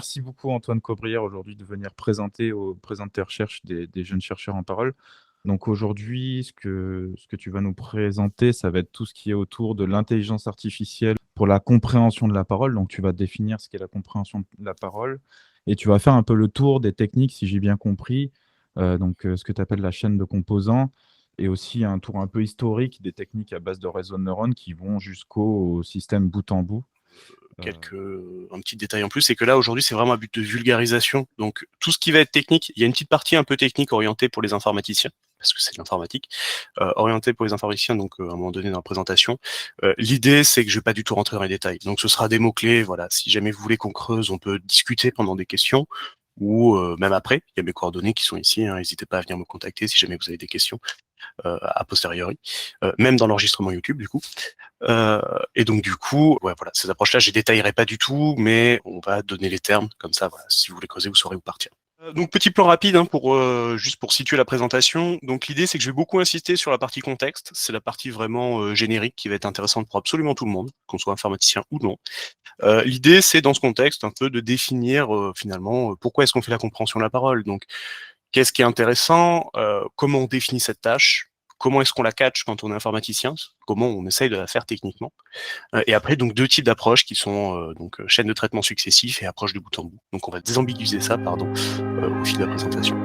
Merci beaucoup Antoine Cobrière aujourd'hui de venir présenter tes recherches des jeunes chercheurs en parole. Donc aujourd'hui, ce que tu vas nous présenter, ça va être tout ce qui est autour de l'intelligence artificielle pour la compréhension de la parole. Donc tu vas définir ce qu'est la compréhension de la parole et tu vas faire un peu le tour des techniques, si j'ai bien compris, ce que tu appelles la chaîne de composants et aussi un tour un peu historique des techniques à base de réseaux de neurones qui vont jusqu'au système bout en bout. Euh, Un petit détail en plus, c'est que là aujourd'hui c'est vraiment un but de vulgarisation. Donc tout ce qui va être technique, il y a une petite partie un peu technique orientée pour les informaticiens, parce que c'est de l'informatique, orientée pour les informaticiens, donc à un moment donné dans la présentation. L'idée c'est que je vais pas du tout rentrer dans les détails. Donc ce sera des mots-clés, voilà. Si jamais vous voulez qu'on creuse, on peut discuter pendant des questions, ou même après, il y a mes coordonnées qui sont ici, hein, n'hésitez pas à venir me contacter si jamais vous avez des questions a posteriori, même dans l'enregistrement YouTube du coup. Euh, et donc du coup, ouais, voilà, ces approches-là, je les détaillerai pas du tout, mais on va donner les termes comme ça. Voilà, si vous voulez creuser, vous saurez où partir. Donc petit plan rapide hein, pour juste pour situer la présentation. Donc l'idée c'est que je vais beaucoup insister sur la partie contexte. C'est la partie vraiment générique qui va être intéressante pour absolument tout le monde, qu'on soit informaticien ou non. L'idée c'est dans ce contexte un peu de définir finalement pourquoi est-ce qu'on fait la compréhension de la parole. Donc qu'est-ce qui est intéressant, comment on définit cette tâche, comment est-ce qu'on la catch quand on est informaticien, comment on essaye de la faire techniquement. Et après, donc deux types d'approches qui sont chaîne de traitement successif et approche de bout en bout. Donc on va désambiguiser ça, pardon, au fil de la présentation.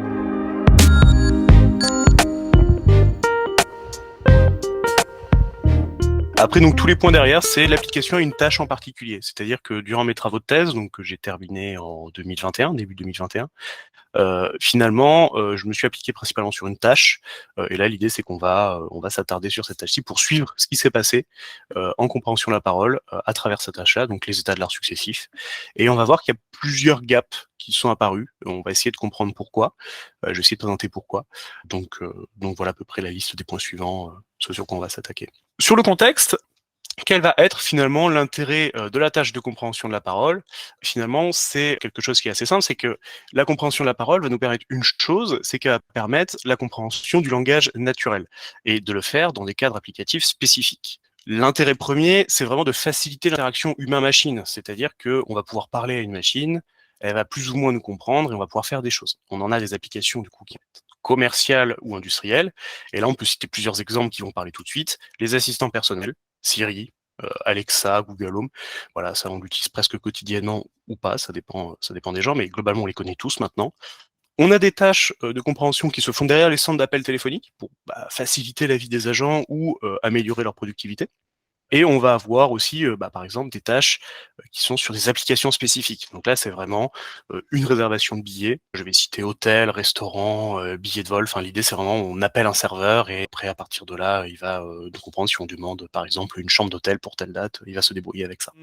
Après, donc tous les points derrière, c'est l'application à une tâche en particulier. C'est-à-dire que durant mes travaux de thèse, donc que j'ai terminé en 2021, début 2021, finalement, je me suis appliqué principalement sur une tâche. Et là, l'idée, c'est on va s'attarder sur cette tâche-ci pour suivre ce qui s'est passé en compréhension de la parole à travers cette tâche-là, donc les états de l'art successifs. Et on va voir qu'il y a plusieurs gaps qui sont apparus. On va essayer de comprendre pourquoi. Je vais essayer de présenter pourquoi. Donc voilà à peu près la liste des points suivants, ceux sur quoi on va s'attaquer. Sur le contexte, quel va être finalement l'intérêt de la tâche de compréhension de la parole? Finalement, c'est quelque chose qui est assez simple, c'est que la compréhension de la parole va nous permettre une chose, c'est qu'elle va permettre la compréhension du langage naturel et de le faire dans des cadres applicatifs spécifiques. L'intérêt premier, c'est vraiment de faciliter l'interaction humain-machine, c'est-à-dire qu'on va pouvoir parler à une machine, elle va plus ou moins nous comprendre et on va pouvoir faire des choses. On en a des applications du coup qui sont commerciales ou industrielles, et là on peut citer plusieurs exemples qui vont parler tout de suite. Les assistants personnels, Siri, Alexa, Google Home. Voilà, ça on l'utilise presque quotidiennement ou pas, ça dépend des gens, mais globalement on les connaît tous maintenant. On a des tâches de compréhension qui se font derrière les centres d'appels téléphoniques pour faciliter la vie des agents ou améliorer leur productivité. Et on va avoir aussi, par exemple, des tâches qui sont sur des applications spécifiques. Donc là, c'est vraiment une réservation de billets. Je vais citer hôtel, restaurant, billets de vol. Enfin, l'idée, c'est vraiment on appelle un serveur et après, à partir de là, il va nous comprendre si on demande, par exemple, une chambre d'hôtel pour telle date. Il va se débrouiller avec ça.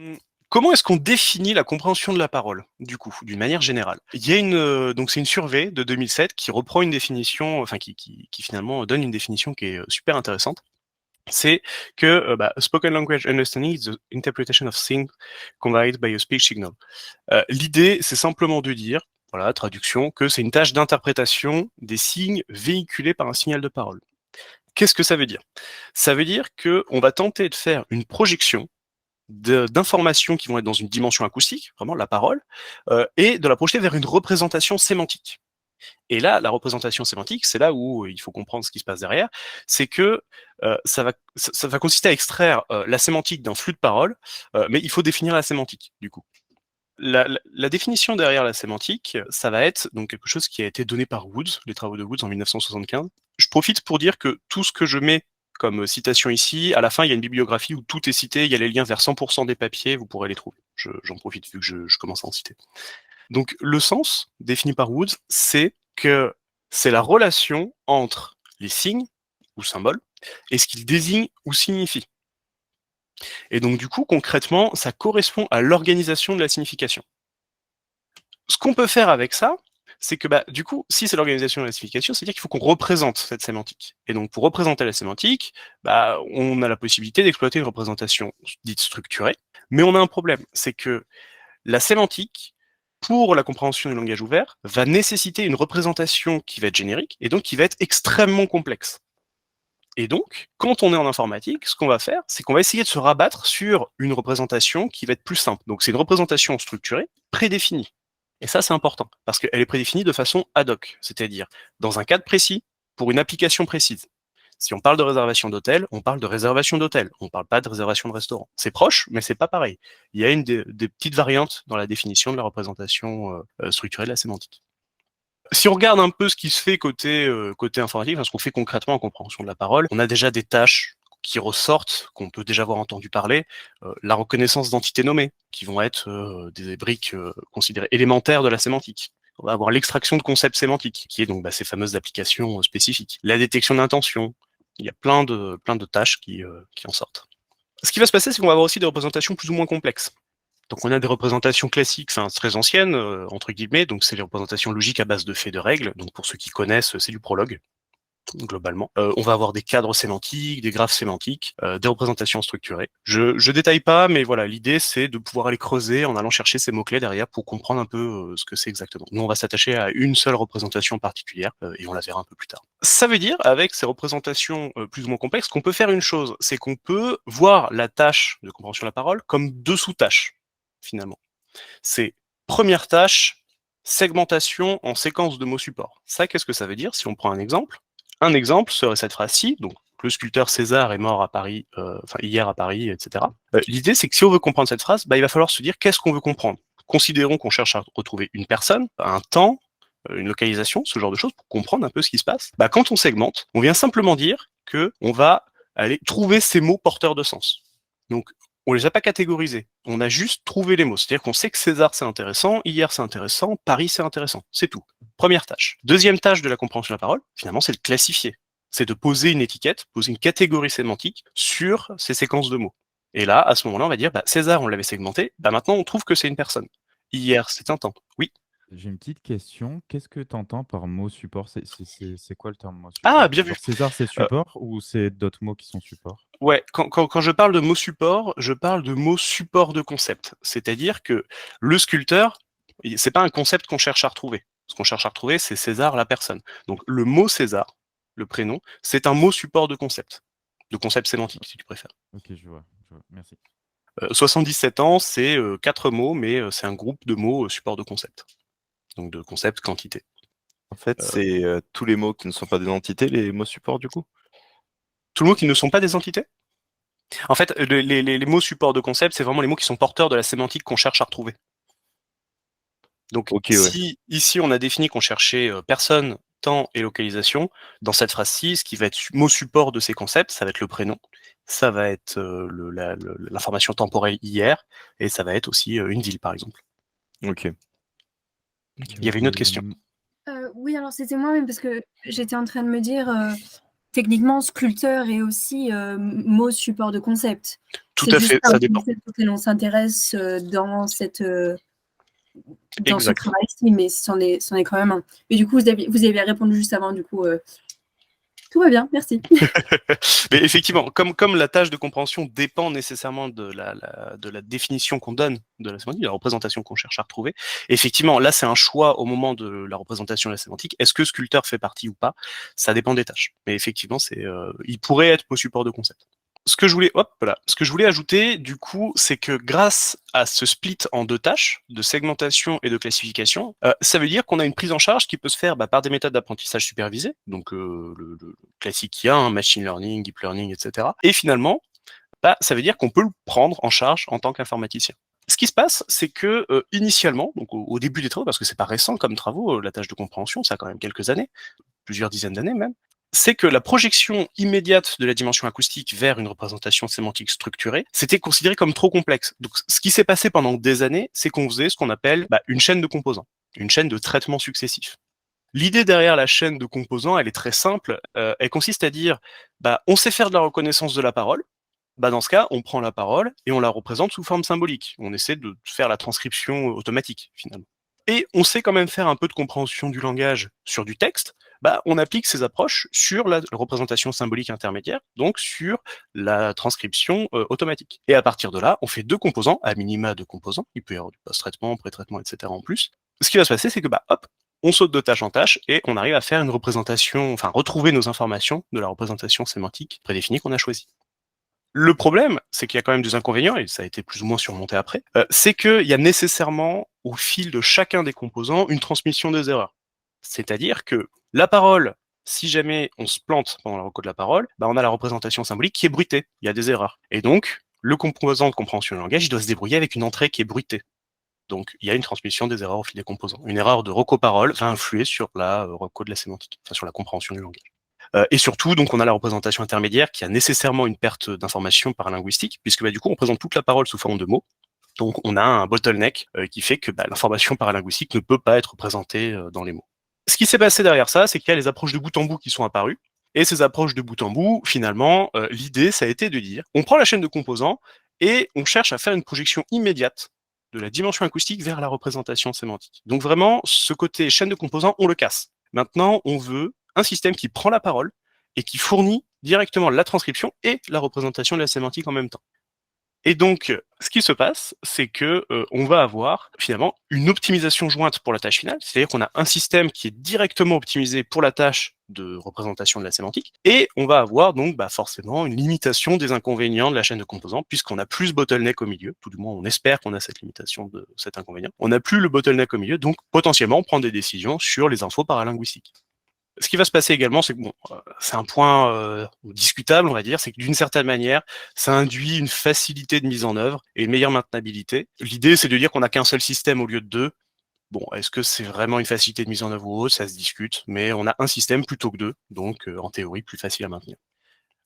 Comment est-ce qu'on définit la compréhension de la parole, du coup, d'une manière générale? Il y a donc c'est une survey de 2007 qui reprend une définition, enfin qui finalement donne une définition qui est super intéressante. C'est que spoken language understanding is the interpretation of things conveyed by a speech signal. L'idée, c'est simplement de dire, voilà, traduction, que c'est une tâche d'interprétation des signes véhiculés par un signal de parole. Qu'est-ce que ça veut dire? Ça veut dire que on va tenter de faire une projection d'informations qui vont être dans une dimension acoustique, vraiment la parole, et de la projeter vers une représentation sémantique. Et là, la représentation sémantique, c'est là où il faut comprendre ce qui se passe derrière, c'est que ça va consister à extraire la sémantique d'un flux de paroles, mais il faut définir la sémantique, du coup. La définition derrière la sémantique, ça va être donc quelque chose qui a été donné par Woods, les travaux de Woods en 1975. Je profite pour dire que tout ce que je mets comme citation ici, à la fin, il y a une bibliographie où tout est cité, il y a les liens vers 100% des papiers, vous pourrez les trouver. J'en profite vu que je commence à en citer. Donc le sens, défini par Woods, c'est que c'est la relation entre les signes ou symboles et ce qu'ils désignent ou signifient. Et donc du coup, concrètement, ça correspond à l'organisation de la signification. Ce qu'on peut faire avec ça, c'est que du coup, si c'est l'organisation de la signification, c'est-à-dire qu'il faut qu'on représente cette sémantique. Et donc pour représenter la sémantique, on a la possibilité d'exploiter une représentation dite structurée, mais on a un problème, c'est que la sémantique, pour la compréhension du langage ouvert, va nécessiter une représentation qui va être générique et donc qui va être extrêmement complexe. Et donc, quand on est en informatique, ce qu'on va faire, c'est qu'on va essayer de se rabattre sur une représentation qui va être plus simple. Donc c'est une représentation structurée, prédéfinie. Et ça, c'est important, parce qu'elle est prédéfinie de façon ad hoc, c'est-à-dire dans un cadre précis, pour une application précise. Si on parle de réservation d'hôtel, on parle de réservation d'hôtel, on ne parle pas de réservation de restaurant. C'est proche, mais c'est pas pareil. Il y a des petites variantes dans la définition de la représentation structurée de la sémantique. Si on regarde un peu ce qui se fait côté informatique, enfin, ce qu'on fait concrètement en compréhension de la parole, on a déjà des tâches qui ressortent, qu'on peut déjà avoir entendu parler, la reconnaissance d'entités nommées, qui vont être des briques considérées élémentaires de la sémantique. On va avoir l'extraction de concepts sémantiques, qui est donc ces fameuses applications spécifiques. La détection d'intention. Il y a plein de tâches qui en sortent. Ce qui va se passer, c'est qu'on va avoir aussi des représentations plus ou moins complexes. Donc on a des représentations classiques, enfin très anciennes, entre guillemets, donc c'est les représentations logiques à base de faits de règles, donc pour ceux qui connaissent, c'est du prologue, globalement. On va avoir des cadres sémantiques, des graphes sémantiques, des représentations structurées. Je détaille pas, mais voilà, l'idée c'est de pouvoir aller creuser en allant chercher ces mots-clés derrière pour comprendre un peu ce que c'est exactement. Nous on va s'attacher à une seule représentation particulière, et on la verra un peu plus tard. Ça veut dire, avec ces représentations plus ou moins complexes, qu'on peut faire une chose, c'est qu'on peut voir la tâche de compréhension de la parole comme deux sous-tâches, finalement. C'est première tâche, segmentation en séquence de mots support. Ça, qu'est-ce que ça veut dire? Si on prend un exemple serait cette phrase-ci, donc le sculpteur César est mort à Paris, hier à Paris, etc. L'idée, c'est que si on veut comprendre cette phrase, il va falloir se dire qu'est-ce qu'on veut comprendre. Considérons qu'on cherche à retrouver une personne, un temps, une localisation, ce genre de choses, pour comprendre un peu ce qui se passe. Quand on segmente, on vient simplement dire que on va aller trouver ces mots porteurs de sens. Donc, on les a pas catégorisés. On a juste trouvé les mots. C'est-à-dire qu'on sait que César c'est intéressant, hier c'est intéressant, Paris c'est intéressant. C'est tout. Première tâche. Deuxième tâche de la compréhension de la parole, finalement, c'est de classifier. C'est de poser une étiquette, poser une catégorie sémantique sur ces séquences de mots. Et là, à ce moment-là, on va dire, César, on l'avait segmenté, maintenant on trouve que c'est une personne. Hier, c'est un temps. Oui. J'ai une petite question. Qu'est-ce que tu entends par mot support? C'est quoi le terme mot Ah, support? bien vu. Genre César, c'est support ou c'est d'autres mots qui sont support? Ouais, quand je parle de mots support, je parle de mots support de concept. C'est-à-dire que le sculpteur, c'est pas un concept qu'on cherche à retrouver. Ce qu'on cherche à retrouver, c'est César, la personne. Donc le mot César, le prénom, c'est un mot support de concept sémantique, si tu préfères. Ok, je vois. Merci. 77 ans, c'est 4 mots, mais c'est un groupe de mots support de concept. Donc de concept, quantité. En fait, c'est tous les mots qui ne sont pas des entités, les mots support du coup? Tous les mots qui ne sont pas des entités? En fait, les mots support de concept, c'est vraiment les mots qui sont porteurs de la sémantique qu'on cherche à retrouver. Donc, si ici on a défini qu'on cherchait personne, temps et localisation, dans cette phrase-ci, ce qui va être mot support de ces concepts, ça va être le prénom, ça va être l'information temporelle hier, et ça va être aussi une ville, par exemple. Ok. Il y avait une autre question. Oui, alors c'était moi-même, parce que j'étais en train de me dire, techniquement, sculpteur est aussi mot support de concept. Tout à fait, ça dépend. C'est juste un concept auquel on s'intéresse dans ce travail-ci, mais c'en est quand même un. Et du coup, vous avez répondu juste avant, du coup, tout va bien, merci. Mais effectivement, comme la tâche de compréhension dépend nécessairement de la définition qu'on donne de la sémantique, de la représentation qu'on cherche à retrouver, effectivement, là, c'est un choix au moment de la représentation de la sémantique. Est-ce que sculpteur fait partie ou pas? Ça dépend des tâches. Mais effectivement, il pourrait être mot support de concept. Ce que je voulais ajouter, du coup, c'est que grâce à ce split en deux tâches, de segmentation et de classification, ça veut dire qu'on a une prise en charge qui peut se faire par des méthodes d'apprentissage supervisées, donc le classique qu'il y a, machine learning, deep learning, etc. Et finalement, ça veut dire qu'on peut le prendre en charge en tant qu'informaticien. Ce qui se passe, c'est que initialement, donc au début des travaux, parce que c'est pas récent comme travaux, la tâche de compréhension, ça a quand même quelques années, plusieurs dizaines d'années même, c'est que la projection immédiate de la dimension acoustique vers une représentation sémantique structurée, c'était considéré comme trop complexe. Donc, ce qui s'est passé pendant des années, c'est qu'on faisait ce qu'on appelle une chaîne de composants, une chaîne de traitements successifs. L'idée derrière la chaîne de composants, elle est très simple. Elle consiste à dire, on sait faire de la reconnaissance de la parole. Dans ce cas, on prend la parole et on la représente sous forme symbolique. On essaie de faire la transcription automatique, finalement. Et on sait quand même faire un peu de compréhension du langage sur du texte. On applique ces approches sur la représentation symbolique intermédiaire, donc sur la transcription automatique. Et à partir de là, on fait deux composants, à minima deux composants. Il peut y avoir du post-traitement, pré-traitement, etc. en plus. Ce qui va se passer, c'est que hop, on saute de tâche en tâche et on arrive à faire une représentation, retrouver nos informations de la représentation sémantique prédéfinie qu'on a choisie. Le problème, c'est qu'il y a quand même des inconvénients, et ça a été plus ou moins surmonté après, c'est qu'il y a nécessairement, au fil de chacun des composants, une transmission des erreurs. C'est-à-dire que la parole, si jamais on se plante pendant la reco de la parole, bah on a la représentation symbolique qui est bruitée, il y a des erreurs. Et donc, le composant de compréhension du langage, il doit se débrouiller avec une entrée qui est bruitée. Donc, il y a une transmission des erreurs au fil des composants. Une erreur de reco-parole va influer sur la reco de la sémantique, enfin sur la compréhension du langage. Et surtout, donc, on a la représentation intermédiaire qui a nécessairement une perte d'information paralinguistique, puisque du coup, on présente toute la parole sous forme de mots. Donc, on a un bottleneck qui fait que l'information paralinguistique ne peut pas être présentée dans les mots. Ce qui s'est passé derrière ça, c'est qu'il y a les approches de bout en bout qui sont apparues. Et ces approches de bout en bout, finalement, l'idée, ça a été de dire, on prend la chaîne de composants et on cherche à faire une projection immédiate de la dimension acoustique vers la représentation sémantique. Donc vraiment, ce côté chaîne de composants, on le casse. Maintenant, on veut un système qui prend la parole et qui fournit directement la transcription et la représentation de la sémantique en même temps. Et donc, ce qui se passe, c'est que on va avoir finalement une optimisation jointe pour la tâche finale, c'est-à-dire qu'on a un système qui est directement optimisé pour la tâche de représentation de la sémantique, et on va avoir donc forcément une limitation des inconvénients de la chaîne de composants, puisqu'on n'a plus ce bottleneck au milieu, tout du moins on espère qu'on a cette limitation de cet inconvénient. On n'a plus le bottleneck au milieu, donc potentiellement on prend des décisions sur les infos paralinguistiques. Ce qui va se passer également, c'est que c'est un point discutable, on va dire, c'est que d'une certaine manière, ça induit une facilité de mise en œuvre et une meilleure maintenabilité. L'idée, c'est de dire qu'on n'a qu'un seul système au lieu de deux. Bon, est-ce que c'est vraiment une facilité de mise en œuvre ou autre? Ça se discute, mais on a un système plutôt que deux, donc en théorie, plus facile à maintenir.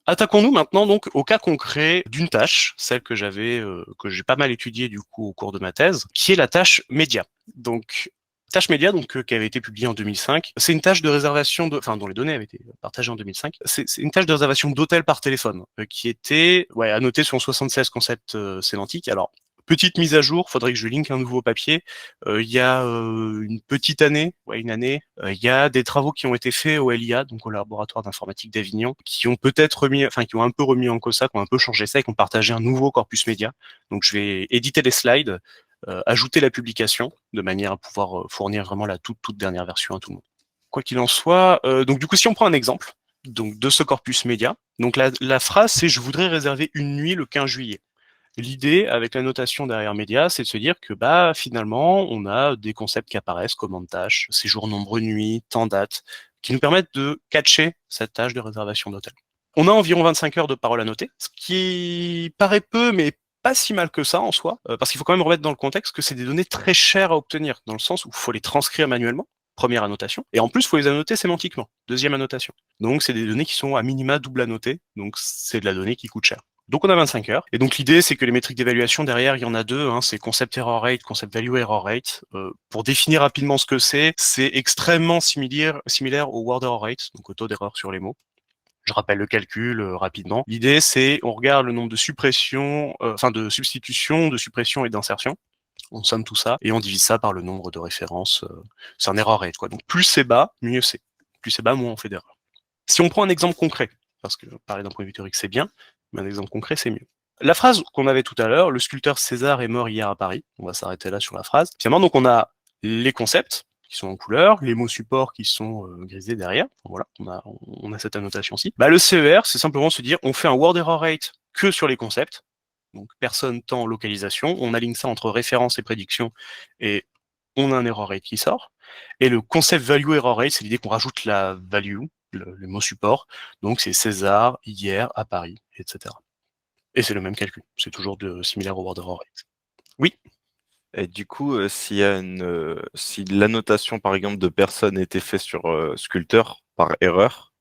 Attaquons-nous maintenant donc au cas concret d'une tâche, celle que j'ai pas mal étudiée du coup au cours de ma thèse, qui est la tâche média. Donc tâche média, qui avait été publiée en 2005, c'est une tâche de réservation dont les données avaient été partagées en 2005. C'est une tâche de réservation d'hôtel par téléphone qui était annotée sur 76 concepts sémantiques. Alors petite mise à jour, faudrait que je link un nouveau papier. Il y a une petite année, une année, il y a des travaux qui ont été faits au LIA, donc au laboratoire d'informatique d'Avignon, qui ont peut-être qui ont un peu remis en cause ça, qui ont un peu changé ça et qui ont partagé un nouveau corpus média. Donc je vais éditer les slides, ajouter la publication de manière à pouvoir fournir vraiment la toute dernière version à tout le monde. Quoi qu'il en soit, donc du coup si on prend un exemple donc de ce corpus média, donc la phrase c'est je voudrais réserver une nuit le 15 juillet. L'idée, avec la notation derrière média, c'est de se dire que finalement, on a des concepts qui apparaissent, commande tâche, séjour nombreux nuit, temps date, qui nous permettent de catcher cette tâche de réservation d'hôtel. On a environ 25 heures de parole à noter, ce qui paraît peu, mais pas si mal que ça en soi, parce qu'il faut quand même remettre dans le contexte que c'est des données très chères à obtenir, dans le sens où il faut les transcrire manuellement, première annotation, et en plus, il faut les annoter sémantiquement, deuxième annotation. Donc, c'est des données qui sont à minima double annotées, donc c'est de la donnée qui coûte cher. Donc on a 25 heures. Et donc l'idée, c'est que les métriques d'évaluation, derrière, il y en a deux. C'est concept error rate, concept value error rate. Pour définir rapidement ce que c'est extrêmement similaire au word error rate, donc au taux d'erreur sur les mots. Je rappelle le calcul rapidement. L'idée, c'est on regarde le nombre de suppressions, de substitutions, de suppressions et d'insertions. On somme tout ça et on divise ça par le nombre de références. C'est un error rate, quoi. Donc plus c'est bas, mieux c'est. Plus c'est bas, moins on fait d'erreurs. Si on prend un exemple concret, parce que parler d'un point de vue théorique, c'est bien, mais un exemple concret, c'est mieux. La phrase qu'on avait tout à l'heure, le sculpteur César est mort hier à Paris, on va s'arrêter là sur la phrase. Finalement, donc on a les concepts qui sont en couleur, les mots supports qui sont grisés derrière. Voilà, on a cette annotation-ci. Le CER, c'est simplement se dire, on fait un word error rate que sur les concepts, donc personne, temps, localisation. On aligne ça entre référence et prédiction, et on a un error rate qui sort. Et le concept value error rate, c'est l'idée qu'on rajoute la value, le mot support, donc c'est César, hier, à Paris, etc. Et c'est le même calcul, c'est toujours similaire au word error rate. Oui. Et du coup, si l'annotation, par exemple, de personne était faite sur sculpteur par erreur,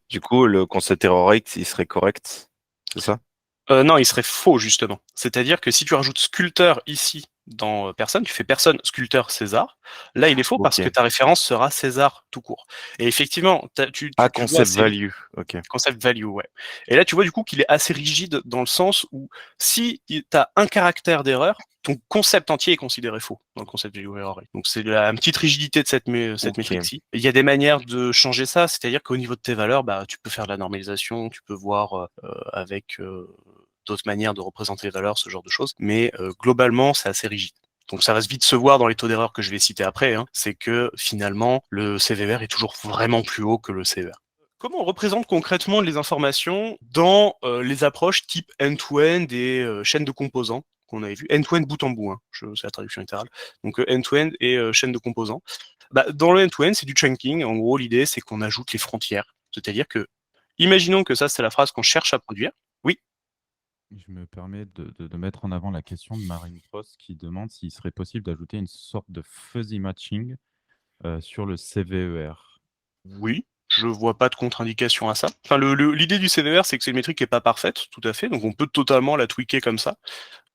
du coup, le concept error rate, il serait correct, c'est ça? Non, il serait faux, justement. C'est-à-dire que si tu rajoutes sculpteur ici dans personne, tu fais personne, sculpteur, César. Là, il est faux parce que ta référence sera César tout court. Et effectivement, concept value. Ok. Concept value, ouais. Et là, tu vois du coup qu'il est assez rigide dans le sens où si tu as un caractère d'erreur, ton concept entier est considéré faux dans le concept value error rate. Donc c'est une petite rigidité de cette métrique-ci. Il y a des manières de changer ça, c'est-à-dire qu'au niveau de tes valeurs, tu peux faire de la normalisation, tu peux voir avec d'autres manières de représenter les valeurs, ce genre de choses. Mais globalement, c'est assez rigide. Donc ça va vite se voir dans les taux d'erreur que je vais citer après, c'est que finalement, le CVR est toujours vraiment plus haut que le CER. comment on représente concrètement les informations dans les approches type end-to-end et chaîne de composants qu'on avait vu, end-to-end bout en bout, hein, c'est la traduction littérale, donc end-to-end et chaîne de composants. Dans le end-to-end, c'est du chunking. En gros, l'idée, c'est qu'on ajoute les frontières. C'est-à-dire que, imaginons que ça, c'est la phrase qu'on cherche à produire. Oui. Je me permets de mettre en avant la question de Marine Prost qui demande s'il serait possible d'ajouter une sorte de fuzzy matching sur le CVER. Oui. Je vois pas de contre-indication à ça. Enfin, l'idée du CVER, c'est que c'est une métrique qui est pas parfaite, tout à fait. Donc, on peut totalement la tweaker comme ça.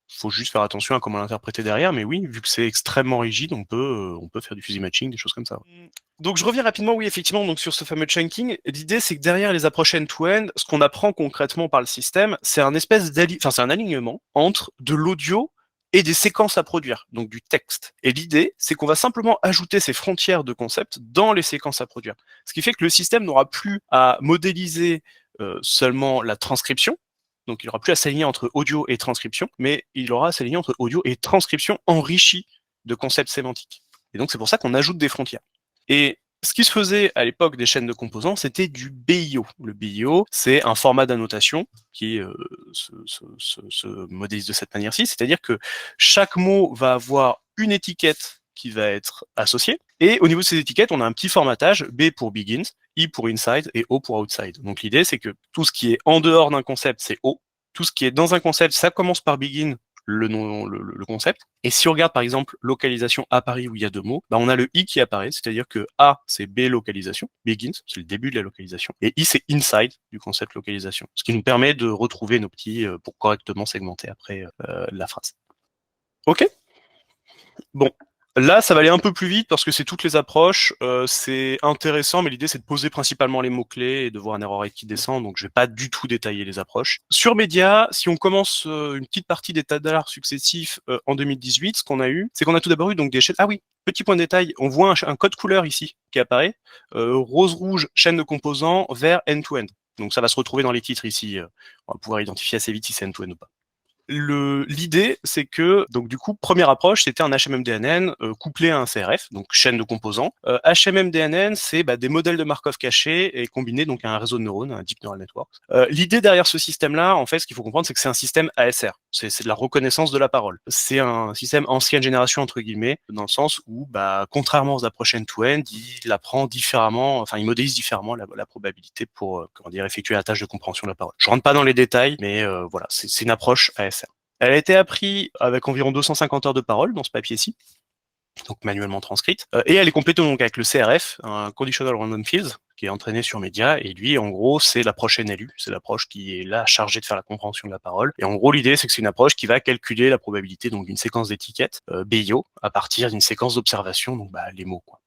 Faut juste faire attention à comment l'interpréter derrière, mais oui, vu que c'est extrêmement rigide, on peut faire du fuzzy matching, des choses comme ça. Donc je reviens rapidement, oui, effectivement, donc sur ce fameux chunking, l'idée c'est que derrière les approches end-to-end, ce qu'on apprend concrètement par le système, c'est c'est un alignement entre de l'audio et des séquences à produire, donc du texte. Et l'idée, c'est qu'on va simplement ajouter ces frontières de concept dans les séquences à produire. Ce qui fait que le système n'aura plus à modéliser seulement la transcription, donc il n'aura plus à s'aligner entre audio et transcription, mais il aura à s'aligner entre audio et transcription enrichie de concepts sémantiques. Et donc c'est pour ça qu'on ajoute des frontières. Et ce qui se faisait à l'époque des chaînes de composants, c'était du BIO. Le BIO, c'est un format d'annotation qui se modélise de cette manière-ci, c'est-à-dire que chaque mot va avoir une étiquette qui va être associée, et au niveau de ces étiquettes, on a un petit formatage, B pour begins, I pour inside et O pour outside. Donc l'idée, c'est que tout ce qui est en dehors d'un concept, c'est O. Tout ce qui est dans un concept, ça commence par begin, le concept. Et si on regarde par exemple localisation à Paris où il y a deux mots, on a le I qui apparaît, c'est-à-dire que A c'est B localisation, begins, c'est le début de la localisation, et I c'est inside du concept localisation, ce qui nous permet de retrouver nos petits pour correctement segmenter après la phrase. Ok. Bon. Là, ça va aller un peu plus vite parce que c'est toutes les approches, c'est intéressant, mais l'idée c'est de poser principalement les mots-clés et de voir un error rate qui descend, donc je vais pas du tout détailler les approches. Sur Média, si on commence une petite partie des tas d'arts successifs en 2018, ce qu'on a eu, c'est qu'on a tout d'abord eu donc des chaînes. Ah oui, petit point de détail, on voit un code couleur ici qui apparaît, rose-rouge, chaîne de composants, vert end-to-end. Donc ça va se retrouver dans les titres ici, on va pouvoir identifier assez vite si c'est end-to-end ou pas. L'idée, c'est que, donc du coup, première approche, c'était un HMM-DNN couplé à un CRF, donc chaîne de composants. HMM-DNN, c'est des modèles de Markov cachés et combinés donc à un réseau de neurones, un Deep Neural Network. L'idée derrière ce système-là, en fait, ce qu'il faut comprendre, c'est que c'est un système ASR. C'est de la reconnaissance de la parole. C'est un système ancienne génération, entre guillemets, dans le sens où, contrairement aux approches end-to-end, il apprend différemment, enfin, il modélise différemment la probabilité pour, effectuer la tâche de compréhension de la parole. Je rentre pas dans les détails, mais voilà, c'est une approche ASR. Elle a été apprise avec environ 250 heures de parole dans ce papier-ci, donc manuellement transcrite, et elle est complétée donc avec le CRF, un Conditional Random Fields, qui est entraîné sur Média, et lui, en gros, c'est l'approche NLU, c'est l'approche qui est là chargée de faire la compréhension de la parole, et en gros, l'idée, c'est que c'est une approche qui va calculer la probabilité donc d'une séquence d'étiquettes, BIO, à partir d'une séquence d'observation, donc les mots, quoi.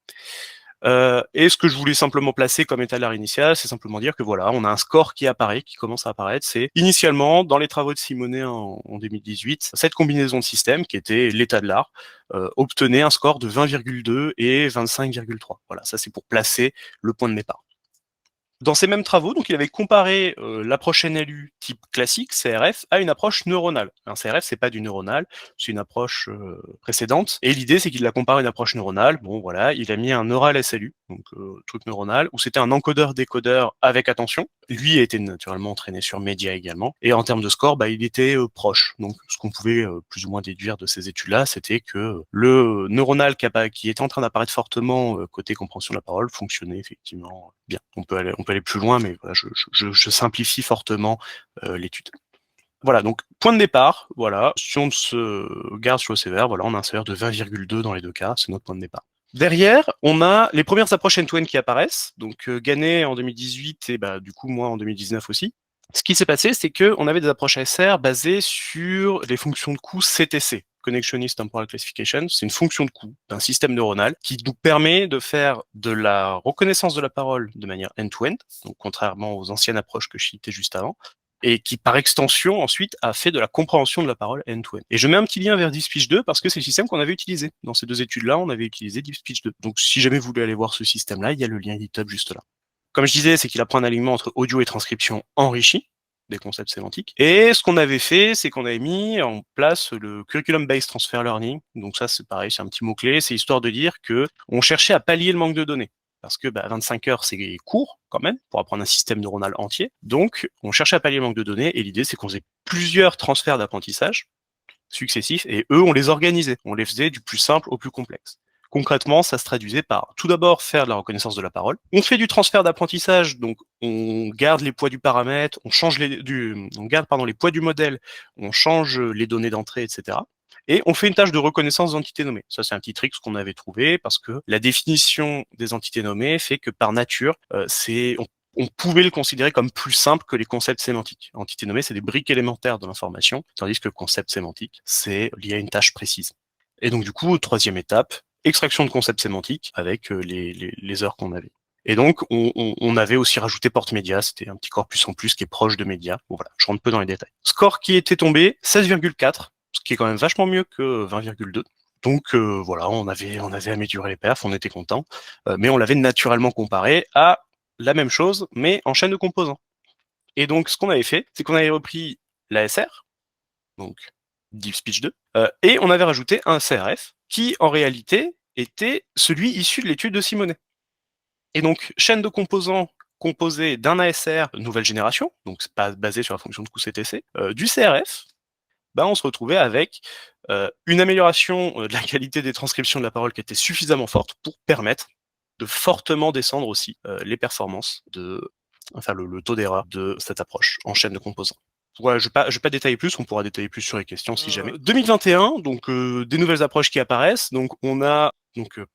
Et ce que je voulais simplement placer comme étendard initial, c'est simplement dire que voilà, on a un score qui apparaît, qui commence à apparaître. C'est initialement, dans les travaux de Simonet en 2018, cette combinaison de systèmes, qui était l'état de l'art, obtenait un score de 20,2 et 25,3. Voilà, ça c'est pour placer le point de départ. Dans ces mêmes travaux, donc il avait comparé l'approche NLU type classique, CRF, à une approche neuronale. Un CRF, c'est pas du neuronal, c'est une approche précédente. Et l'idée, c'est qu'il l'a comparé à une approche neuronale. Bon, voilà, il a mis un neural SLU, donc truc neuronal, où c'était un encodeur-décodeur avec attention. Lui a été naturellement entraîné sur Média également. Et en termes de score, il était proche. Donc, ce qu'on pouvait plus ou moins déduire de ces études-là, c'était que le neuronal qui était en train d'apparaître fortement côté compréhension de la parole fonctionnait effectivement bien. On peut aller plus loin, mais voilà, je simplifie fortement l'étude. Voilà, donc point de départ, voilà, si on se garde sur le CVR, voilà, on a un CVR de 20,2 dans les deux cas, c'est notre point de départ. Derrière, on a les premières approches end-to-end qui apparaissent, donc Gannet en 2018 et du coup moi en 2019 aussi. Ce qui s'est passé, c'est que on avait des approches ASR basées sur les fonctions de coût CTC. Connectionist Temporal Classification, c'est une fonction de coût d'un système neuronal qui nous permet de faire de la reconnaissance de la parole de manière end-to-end, donc contrairement aux anciennes approches que je citais juste avant, et qui par extension ensuite a fait de la compréhension de la parole end-to-end. Et je mets un petit lien vers DeepSpeech 2 parce que c'est le système qu'on avait utilisé. Dans ces deux études-là, on avait utilisé DeepSpeech 2. Donc si jamais vous voulez aller voir ce système-là, il y a le lien GitHub juste là. Comme je disais, c'est qu'il apprend un alignement entre audio et transcription enrichi des concepts sémantiques. Et ce qu'on avait fait, c'est qu'on avait mis en place le Curriculum Based Transfer Learning. Donc ça, c'est pareil, c'est un petit mot-clé. C'est histoire de dire que on cherchait à pallier le manque de données. parce que 25 heures, c'est court quand même pour apprendre un système neuronal entier. Donc, on cherchait à pallier le manque de données, et l'idée, c'est qu'on faisait plusieurs transferts d'apprentissage successifs, et eux, on les organisait. On les faisait du plus simple au plus complexe. Concrètement, ça se traduisait par, tout d'abord, faire de la reconnaissance de la parole. On fait du transfert d'apprentissage, donc on garde les poids du paramètre, on garde les poids du modèle, on change les données d'entrée, etc. Et on fait une tâche de reconnaissance d'entités nommées. Ça, c'est un petit trick qu'on avait trouvé, parce que la définition des entités nommées fait que par nature, on pouvait le considérer comme plus simple que les concepts sémantiques. Entités nommées, c'est des briques élémentaires de l'information, tandis que le concept sémantique, c'est lié à une tâche précise. Et donc du coup, troisième étape, extraction de concepts sémantiques avec les heures qu'on avait. Et donc, on avait aussi rajouté porte média, c'était un petit corpus en plus qui est proche de média. Bon voilà, je rentre peu dans les détails. Score qui était tombé, 16,4, ce qui est quand même vachement mieux que 20,2. Donc voilà, on avait amélioré les perfs, on était content, mais on l'avait naturellement comparé à la même chose, mais en chaîne de composants. Et donc, ce qu'on avait fait, c'est qu'on avait repris l'ASR, donc Deep Speech 2, et on avait rajouté un CRF qui, en réalité, était celui issu de l'étude de Simonet. Et donc, chaîne de composants composée d'un ASR nouvelle génération, donc c'est pas basé sur la fonction de QCTC, du CRF, on se retrouvait avec une amélioration de la qualité des transcriptions de la parole qui était suffisamment forte pour permettre de fortement descendre aussi les performances le taux d'erreur de cette approche en chaîne de composants. Voilà, je vais pas détailler plus, on pourra détailler plus sur les questions si jamais. 2021, donc des nouvelles approches qui apparaissent. Donc on a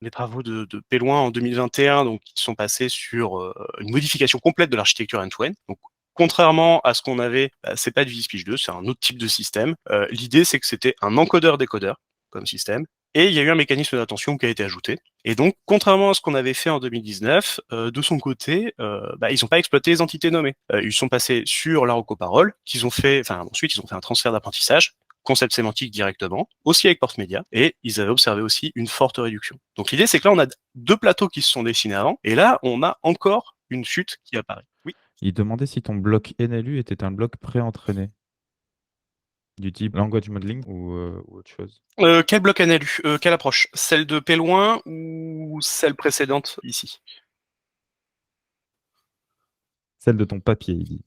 les travaux de Péloin en 2021, donc qui sont passés sur une modification complète de l'architecture end-to-end. Donc contrairement à ce qu'on avait, c'est pas du Speech 2, c'est un autre type de système. L'idée, c'est que c'était un encodeur-décodeur comme système, et il y a eu un mécanisme d'attention qui a été ajouté. Et donc, contrairement à ce qu'on avait fait en 2019, de son côté, ils n'ont pas exploité les entités nommées. Ils sont passés sur la reco-parole, ensuite ils ont fait un transfert d'apprentissage, concept sémantique directement, aussi avec porte média, et ils avaient observé aussi une forte réduction. Donc l'idée, c'est que là, on a deux plateaux qui se sont dessinés avant, et là, on a encore une chute qui apparaît. Oui. Il demandait si ton bloc NLU était un bloc pré-entraîné, du type language modeling ou autre chose. Quel bloc NLU quelle approche? Celle de Péloin ou celle précédente ici? Celle de ton papier, il dit.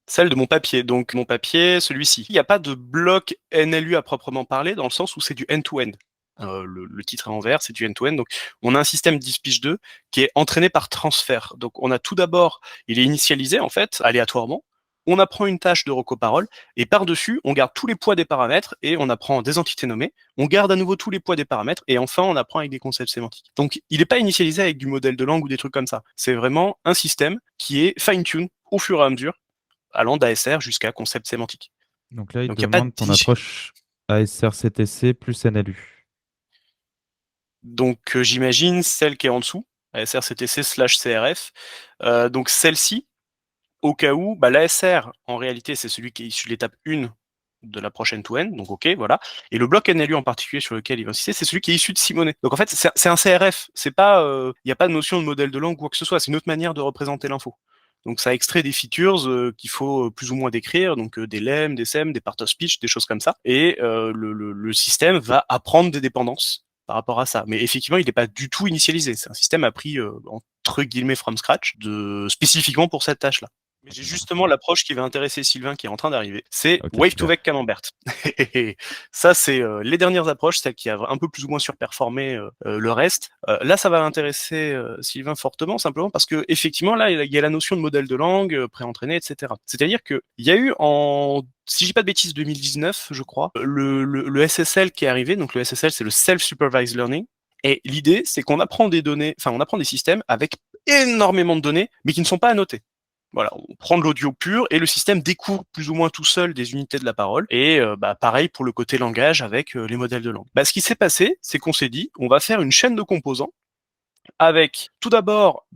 Celle de mon papier. Donc mon papier, celui-ci. Il n'y a pas de bloc NLU à proprement parler, dans le sens où c'est du end-to-end. Le titre est en vert, c'est du end-to-end. Donc on a un système DISPICH 2 qui est entraîné par transfert. Donc on a tout d'abord, il est initialisé en fait, aléatoirement. On apprend une tâche de reco-parole, et par-dessus, on garde tous les poids des paramètres, et on apprend des entités nommées, on garde à nouveau tous les poids des paramètres, et enfin, on apprend avec des concepts sémantiques. Donc, il n'est pas initialisé avec du modèle de langue ou des trucs comme ça. C'est vraiment un système qui est fine-tune au fur et à mesure, allant d'ASR jusqu'à concept sémantique. Donc là, il Donc, demande ton approche ASR-CTC plus NLU. Donc, j'imagine celle qui est en dessous, ASR-CTC/CRF. Donc, celle-ci, au cas où, l'ASR, en réalité, c'est celui qui est issu de l'étape 1 de l'approche end-to-end, donc ok, voilà. Et le bloc NLU en particulier sur lequel il va insister, c'est celui qui est issu de Simonet. Donc en fait, c'est un CRF, c'est pas, il n'y a pas de notion de modèle de langue ou quoi que ce soit, c'est une autre manière de représenter l'info. Donc ça extrait des features qu'il faut plus ou moins décrire, donc des lemmes, des SEM, des part of speech, des choses comme ça. Et le système va apprendre des dépendances par rapport à ça. Mais effectivement, il n'est pas du tout initialisé. C'est un système appris entre guillemets from scratch, spécifiquement pour cette tâche-là. Mais j'ai justement l'approche qui va intéresser Sylvain qui est en train d'arriver. C'est Wave2Vec Camembert. Ça, c'est les dernières approches, celle qui a un peu plus ou moins surperformé le reste. Là, ça va intéresser Sylvain fortement, simplement parce que effectivement, là, il y a la notion de modèle de langue, préentraîné, etc. C'est-à-dire que il y a eu si je dis pas de bêtises, 2019, je crois, le SSL qui est arrivé. Donc le SSL, c'est le Self-Supervised Learning. Et l'idée, c'est qu'on apprend on apprend des systèmes avec énormément de données, mais qui ne sont pas annotées. Voilà, on prend de l'audio pur et le système découvre plus ou moins tout seul des unités de la parole. Et pareil pour le côté langage avec les modèles de langue. Ce qui s'est passé, c'est qu'on s'est dit, on va faire une chaîne de composants avec tout d'abord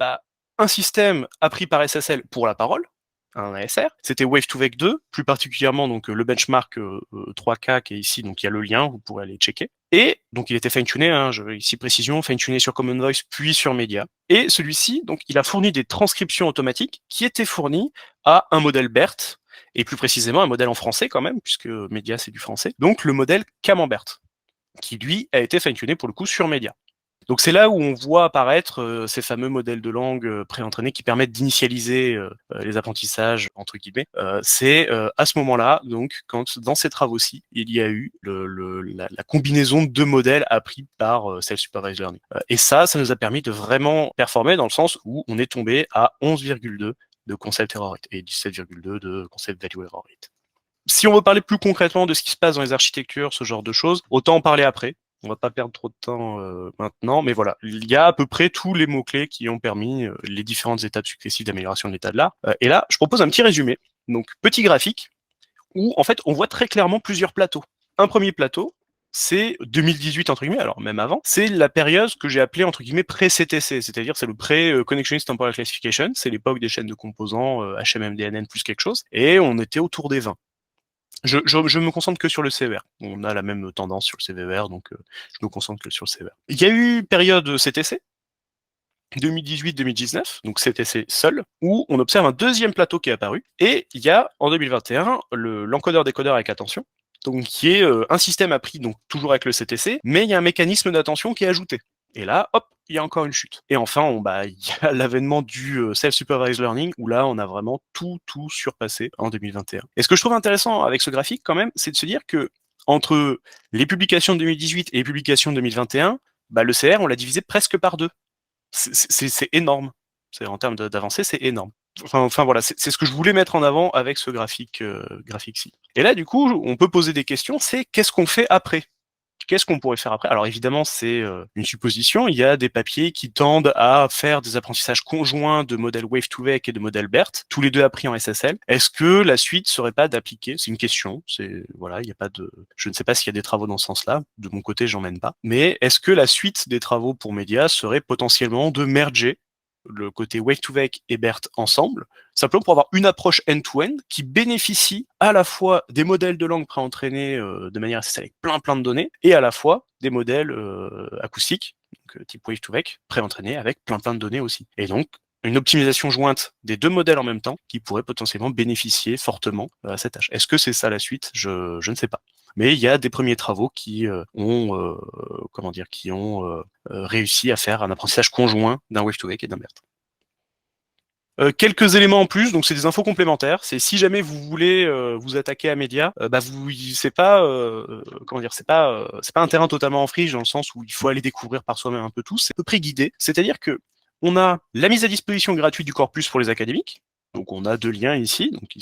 un système appris par SSL pour la parole, un ASR. C'était Wave2Vec 2, plus particulièrement donc le benchmark 3K qui est ici, donc il y a le lien, vous pourrez aller checker. Et donc il était fine-tuné, ici précision, fine-tuné sur Common Voice puis sur Media. Et celui-ci, donc il a fourni des transcriptions automatiques qui étaient fournies à un modèle BERT, et plus précisément un modèle en français quand même, puisque Media c'est du français, donc le modèle Camembert, qui lui a été fine-tuné pour le coup sur Media. Donc c'est là où on voit apparaître ces fameux modèles de langue préentraînés qui permettent d'initialiser les apprentissages entre guillemets. C'est à ce moment-là, donc, quand dans ces travaux-ci, il y a eu la combinaison de deux modèles appris par Self-Supervised Learning. Et ça nous a permis de vraiment performer dans le sens où on est tombé à 11,2 de concept error rate et 17,2 de concept value error rate. Si on veut parler plus concrètement de ce qui se passe dans les architectures, ce genre de choses, autant en parler après. On va pas perdre trop de temps maintenant, mais voilà, il y a à peu près tous les mots-clés qui ont permis les différentes étapes successives d'amélioration de l'état de l'art. Et là, je propose un petit résumé. Donc, petit graphique, où en fait, on voit très clairement plusieurs plateaux. Un premier plateau, c'est 2018 entre guillemets, alors même avant, c'est la période que j'ai appelée entre guillemets pré-CTC, c'est-à-dire c'est le pré-Connectionist Temporal Classification, c'est l'époque des chaînes de composants HMMDNN plus quelque chose, et on était autour des 20. Je me concentre que sur le CER. On a la même tendance sur le CVR, donc je me concentre que sur le CER. Il y a eu période CTC, 2018-2019, donc CTC seul, où on observe un deuxième plateau qui est apparu, et il y a en 2021 l'encodeur-décodeur avec attention, donc qui est un système appris donc toujours avec le CTC, mais il y a un mécanisme d'attention qui est ajouté. Et là, hop, il y a encore une chute. Et enfin, il y a l'avènement du self-supervised learning, où là, on a vraiment tout surpassé en 2021. Et ce que je trouve intéressant avec ce graphique, quand même, c'est de se dire que entre les publications de 2018 et les publications de 2021, le CR, on l'a divisé presque par deux. C'est énorme. En termes d'avancée, c'est énorme. Enfin voilà, c'est ce que je voulais mettre en avant avec ce graphique-ci. Et là, du coup, on peut poser des questions, c'est qu'est-ce qu'on fait après ? Qu'est-ce qu'on pourrait faire après ? Alors évidemment, c'est une supposition. Il y a des papiers qui tendent à faire des apprentissages conjoints de modèles Wave2Vec et de modèles BERT, tous les deux appris en SSL. Est-ce que la suite serait pas d'appliquer ? C'est une question. Voilà, il y a pas de. Je ne sais pas s'il y a des travaux dans ce sens-là. De mon côté, j'en mène pas. Mais est-ce que la suite des travaux pour Média serait potentiellement de merger le côté Wave2Vec et BERT ensemble, simplement pour avoir une approche end-to-end qui bénéficie à la fois des modèles de langue préentraînés de manière SSL avec plein de données, et à la fois des modèles acoustiques, donc, type Wave2Vec, préentraînés avec plein de données aussi. Et donc, une optimisation jointe des deux modèles en même temps qui pourrait potentiellement bénéficier fortement à cette tâche. Est-ce que c'est ça la suite ? Je ne sais pas. Mais il y a des premiers travaux qui ont réussi à faire un apprentissage conjoint d'un Wave2Vec et d'un BERT. Quelques éléments en plus, donc c'est des infos complémentaires. C'est si jamais vous voulez vous attaquer à Média, c'est pas un terrain totalement en friche dans le sens où il faut aller découvrir par soi-même un peu tout. C'est à peu près guidé, c'est-à-dire que on a la mise à disposition gratuite du corpus pour les académiques. Donc on a deux liens ici, donc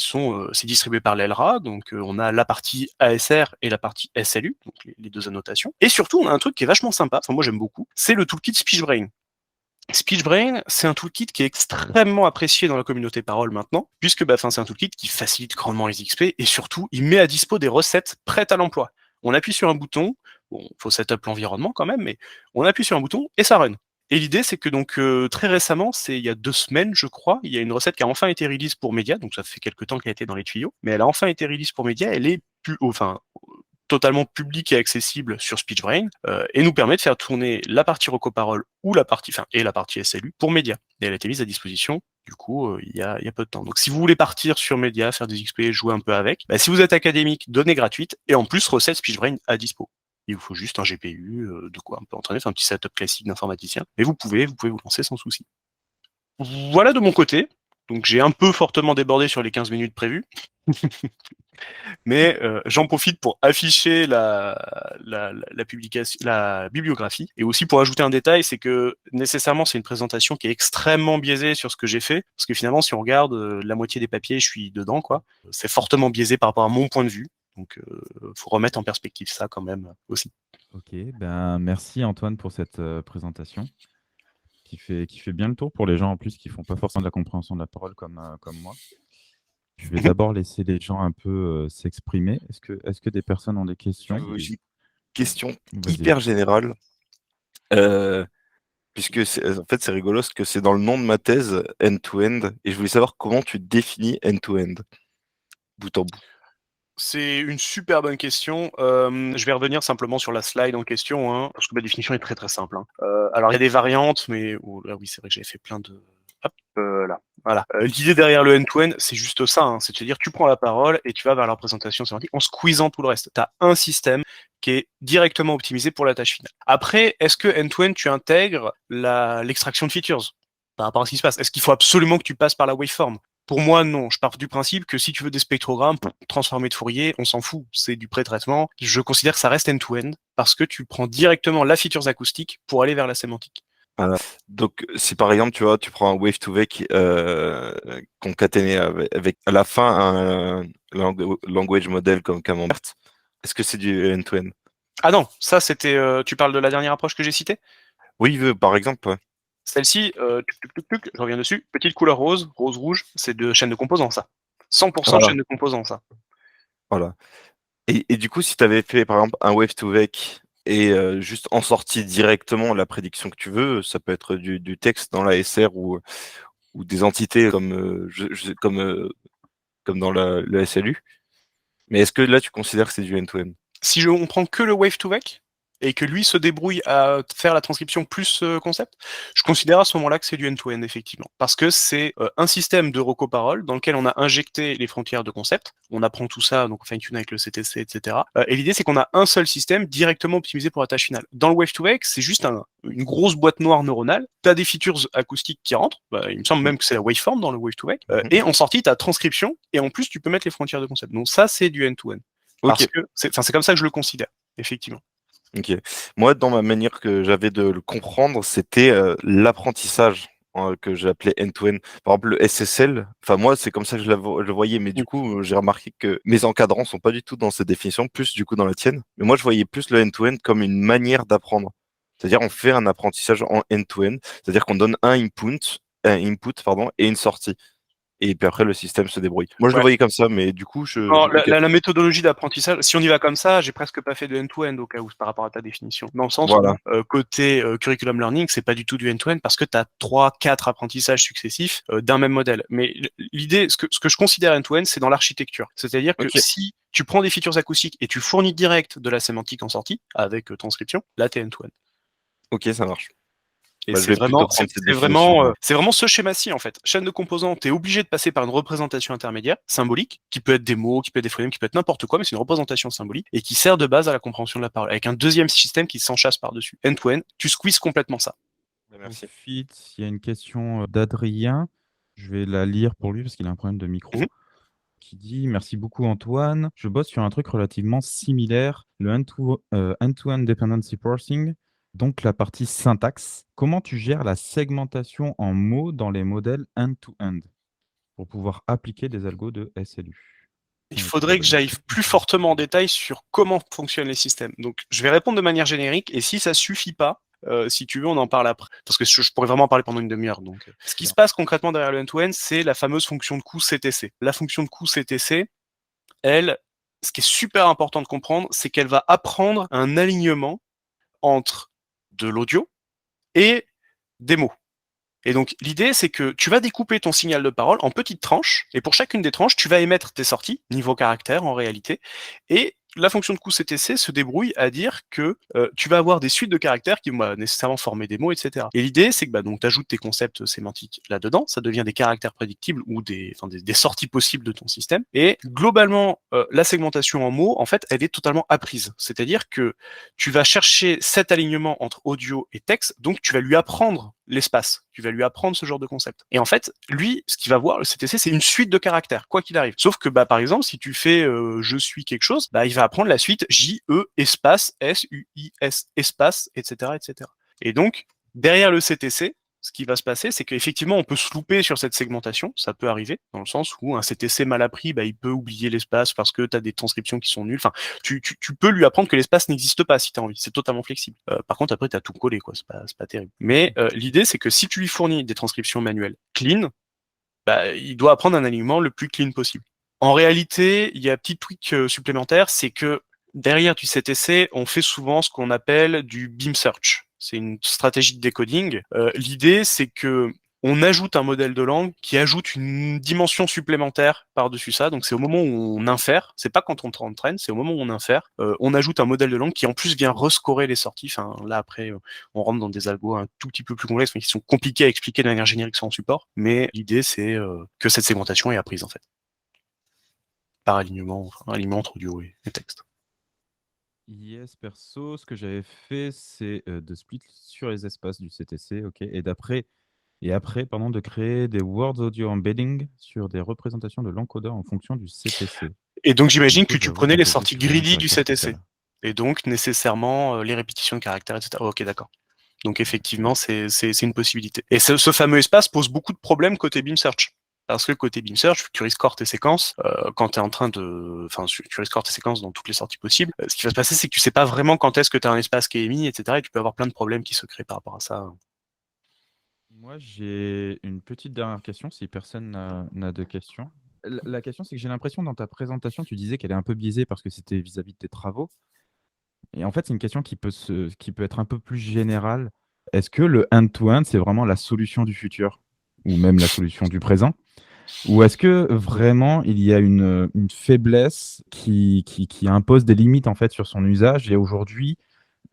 c'est distribué par l'ELRA, donc on a la partie ASR et la partie SLU, donc les deux annotations. Et surtout, on a un truc qui est vachement sympa, enfin moi j'aime beaucoup, c'est le toolkit SpeechBrain. SpeechBrain, c'est un toolkit qui est extrêmement apprécié dans la communauté parole maintenant, puisque c'est un toolkit qui facilite grandement les XP, et surtout, il met à dispo des recettes prêtes à l'emploi. On appuie sur un bouton, bon, faut setup l'environnement quand même, mais on appuie sur un bouton et ça run. Et l'idée, c'est que donc très récemment, c'est il y a 2 semaines, je crois, il y a une recette qui a enfin été release pour Média, donc ça fait quelques temps qu'elle a été dans les tuyaux, mais elle a enfin été release pour Média, elle est totalement publique et accessible sur SpeechBrain, et nous permet de faire tourner la partie recoparole ou la partie SLU pour Média. Et elle a été mise à disposition, du coup, il y a peu de temps. Donc si vous voulez partir sur Média, faire des XP, jouer un peu avec, si vous êtes académique, donnée gratuite, et en plus recette SpeechBrain à dispo. Il vous faut juste un GPU, de quoi un peu entraîner, c'est un petit setup classique d'informaticien, mais vous pouvez vous lancer sans souci. Voilà de mon côté. Donc j'ai un peu fortement débordé sur les 15 minutes prévues. Mais j'en profite pour afficher la bibliographie, et aussi pour ajouter un détail, c'est que nécessairement c'est une présentation qui est extrêmement biaisée sur ce que j'ai fait, parce que finalement si on regarde la moitié des papiers, je suis dedans, quoi. C'est fortement biaisé par rapport à mon point de vue, donc faut remettre en perspective ça quand même aussi. Ok, merci Antoine pour cette présentation qui fait bien le tour pour les gens en plus qui font pas forcément de la compréhension de la parole comme moi. Je vais d'abord laisser les gens un peu s'exprimer. Est-ce que des personnes ont des questions? Question Vas-y. hyper générale, puisque en fait c'est rigolo parce que c'est dans le nom de ma thèse, end-to-end, et je voulais savoir comment tu définis end-to-end, bout en bout. C'est une super bonne question. Je vais revenir simplement sur la slide en question, hein, parce que ma définition est très simple. Hein. Alors il y a des variantes, mais là oui, c'est vrai que j'avais fait plein de. Hop là. Voilà. L'idée derrière le end-to-end, c'est juste ça, hein, c'est de te dire tu prends la parole et tu vas vers la représentation sémantique en squeezant tout le reste. Tu as un système qui est directement optimisé pour la tâche finale. Après, est-ce que end-to-end, tu intègres l'extraction de features par rapport à ce qui se passe? Est-ce qu'il faut absolument que tu passes par la waveform? Pour moi, non. Je pars du principe que si tu veux des spectrogrammes transformés de Fourier, on s'en fout. C'est du pré-traitement. Je considère que ça reste end-to-end parce que tu prends directement la features acoustique pour aller vers la sémantique. Voilà. Donc, si par exemple, tu vois, tu prends un wave-to-wake concaténé avec à la fin un language model comme Camembert, est-ce que c'est du end-to-end? Ah non, ça c'était. Tu parles de la dernière approche que j'ai citée? Oui, par exemple, ouais. Celle-ci, je reviens dessus. Petite couleur rose, rose-rouge, c'est de chaîne de composants, ça. 100% de Voilà. chaîne de composants, ça. Voilà. Et du coup, si tu avais fait par exemple un wave-to-wake et juste en sortie directement la prédiction que tu veux, ça peut être du texte dans la SR ou des entités comme dans le SLU. Mais est-ce que là, tu considères que c'est du end-to-end? Si on prend que le wave-to-wake et que lui se débrouille à faire la transcription plus concept, je considère à ce moment-là que c'est du end-to-end, effectivement. Parce que c'est un système de recoparole dans lequel on a injecté les frontières de concept, on apprend tout ça, donc fine-tune avec le CTC, etc. Et l'idée, c'est qu'on a un seul système directement optimisé pour la tâche finale. Dans le wave-to-wake, c'est juste une grosse boîte noire neuronale, tu as des features acoustiques qui rentrent, il me semble même que c'est la waveform dans le wave-to-wake, et en sortie, tu as transcription, et en plus, tu peux mettre les frontières de concept. Donc ça, c'est du end-to-end. Parce Ok. que c'est comme ça que je le considère, effectivement. Ok. Moi, dans ma manière que j'avais de le comprendre, c'était l'apprentissage que j'appelais end-to-end. Par exemple, le SSL, enfin moi, c'est comme ça que je le voyais, mais du coup, j'ai remarqué que mes encadrants sont pas du tout dans cette définition, plus du coup dans la tienne. Mais moi, je voyais plus le end-to-end comme une manière d'apprendre. C'est-à-dire, on fait un apprentissage en end-to-end, c'est-à-dire qu'on donne un input, pardon, et une sortie. Et puis après, le système se débrouille. Moi, je le Ouais. voyais comme ça, mais du coup, Non, ok. la méthodologie d'apprentissage, si on y va comme ça, j'ai presque pas fait de end-to-end au cas où, par rapport à ta définition. Dans le sens Voilà. où, côté curriculum learning, c'est pas du tout du end-to-end parce que tu as 3-4 apprentissages successifs d'un même modèle. Mais l'idée, ce que je considère end-to-end, c'est dans l'architecture. C'est-à-dire que Ok. si tu prends des features acoustiques et tu fournis direct de la sémantique en sortie, avec transcription, là, t'es end-to-end. Ok, ça marche. Et Bah, je vais plutôt prendre cette définition. c'est vraiment ce schéma-ci en fait. Chaîne de composants, t'es obligé de passer par une représentation intermédiaire, symbolique, qui peut être des mots, qui peut être des phonèmes, qui peut être n'importe quoi, mais c'est une représentation symbolique, et qui sert de base à la compréhension de la parole, avec un deuxième système qui s'enchasse par-dessus. End-to-end, tu squeezes complètement ça. Merci. Ensuite, il y a une question d'Adrien. Je vais la lire pour lui parce qu'il a un problème de micro. Qui dit: Merci beaucoup Antoine. Je bosse sur un truc relativement similaire, le end-to-end dependency parsing, donc la partie syntaxe. Comment tu gères la segmentation en mots dans les modèles end-to-end pour pouvoir appliquer des algos de SLU? Il faudrait que j'aille plus fortement en détail sur comment fonctionnent les systèmes. Donc, je vais répondre de manière générique, et si ça suffit pas, si tu veux, on en parle après. Parce que je pourrais vraiment en parler pendant une demi-heure. Donc, ce qui se passe concrètement derrière le end-to-end, c'est la fameuse fonction de coût CTC. La fonction de coût CTC, elle, ce qui est super important de comprendre, c'est qu'elle va apprendre un alignement entre de l'audio et des mots. Et donc, l'idée, c'est que tu vas découper ton signal de parole en petites tranches, et pour chacune des tranches, tu vas émettre tes sorties, niveau caractère en réalité, et la fonction de coût CTC se débrouille à dire que tu vas avoir des suites de caractères qui vont nécessairement former des mots, etc. Et l'idée, c'est que donc tu ajoutes tes concepts sémantiques là-dedans, ça devient des caractères prédictibles ou des sorties possibles de ton système. Et globalement, la segmentation en mots, en fait, elle est totalement apprise. C'est-à-dire que tu vas chercher cet alignement entre audio et texte, donc tu vas lui apprendre l'espace. Tu vas lui apprendre ce genre de concept. Et en fait, lui, ce qu'il va voir, le CTC, c'est une suite de caractères, quoi qu'il arrive. Sauf que, par exemple, si tu fais je suis quelque chose, il va apprendre la suite J-E espace S-U-I-S espace, etc., etc. Et donc, derrière le CTC, ce qui va se passer, c'est qu'effectivement, on peut se louper sur cette segmentation, ça peut arriver, dans le sens où un CTC mal appris, il peut oublier l'espace parce que tu as des transcriptions qui sont nulles. Enfin, tu peux lui apprendre que l'espace n'existe pas si tu as envie, c'est totalement flexible. Par contre, après, tu as tout collé, quoi, c'est pas terrible. Mais l'idée, c'est que si tu lui fournis des transcriptions manuelles clean, il doit apprendre un alignement le plus clean possible. En réalité, il y a un petit tweak supplémentaire, c'est que derrière du CTC, on fait souvent ce qu'on appelle du beam search. C'est une stratégie de décoding. L'idée, c'est que on ajoute un modèle de langue qui ajoute une dimension supplémentaire par-dessus ça. Donc c'est au moment où on infère, c'est pas quand on entraîne, c'est au moment où on infère, on ajoute un modèle de langue qui en plus vient rescorer les sorties. Enfin là après, on rentre dans des algos un tout petit peu plus complexes, mais qui sont compliqués à expliquer de manière générique sans support. Mais l'idée c'est que cette segmentation est apprise en fait, par alignement, enfin, alignement entre audio et texte. Yes, perso, ce que j'avais fait, c'est de split sur les espaces du CTC, ok, et après, pardon, de créer des words audio embedding sur des représentations de l'encodeur en fonction du CTC. Et donc Du j'imagine coup, que tu j'avoue prenais qu'on les peut vite sorties créer un greedy du caractère CTC. spécial. Et donc nécessairement les répétitions de caractères, etc. Ok, d'accord. Donc effectivement, c'est une possibilité. Et ce fameux espace pose beaucoup de problèmes côté Beam Search. Parce que côté Beam Search, tu rescores tes séquences quand tu es en train de... Enfin, tu rescores tes séquences dans toutes les sorties possibles. Ce qui va se passer, c'est que tu sais pas vraiment quand est-ce que tu as un espace qui est émis, etc. Et tu peux avoir plein de problèmes qui se créent par rapport à ça. Moi, j'ai une petite dernière question, si personne n'a de questions. La question, c'est que j'ai l'impression dans ta présentation, tu disais qu'elle est un peu biaisée parce que c'était vis-à-vis de tes travaux. Et en fait, c'est une question qui peut être un peu plus générale. Est-ce que le end-to-end, c'est vraiment la solution du futur ou même la solution du présent? Ou est-ce que vraiment il y a une faiblesse qui impose des limites en fait sur son usage et aujourd'hui,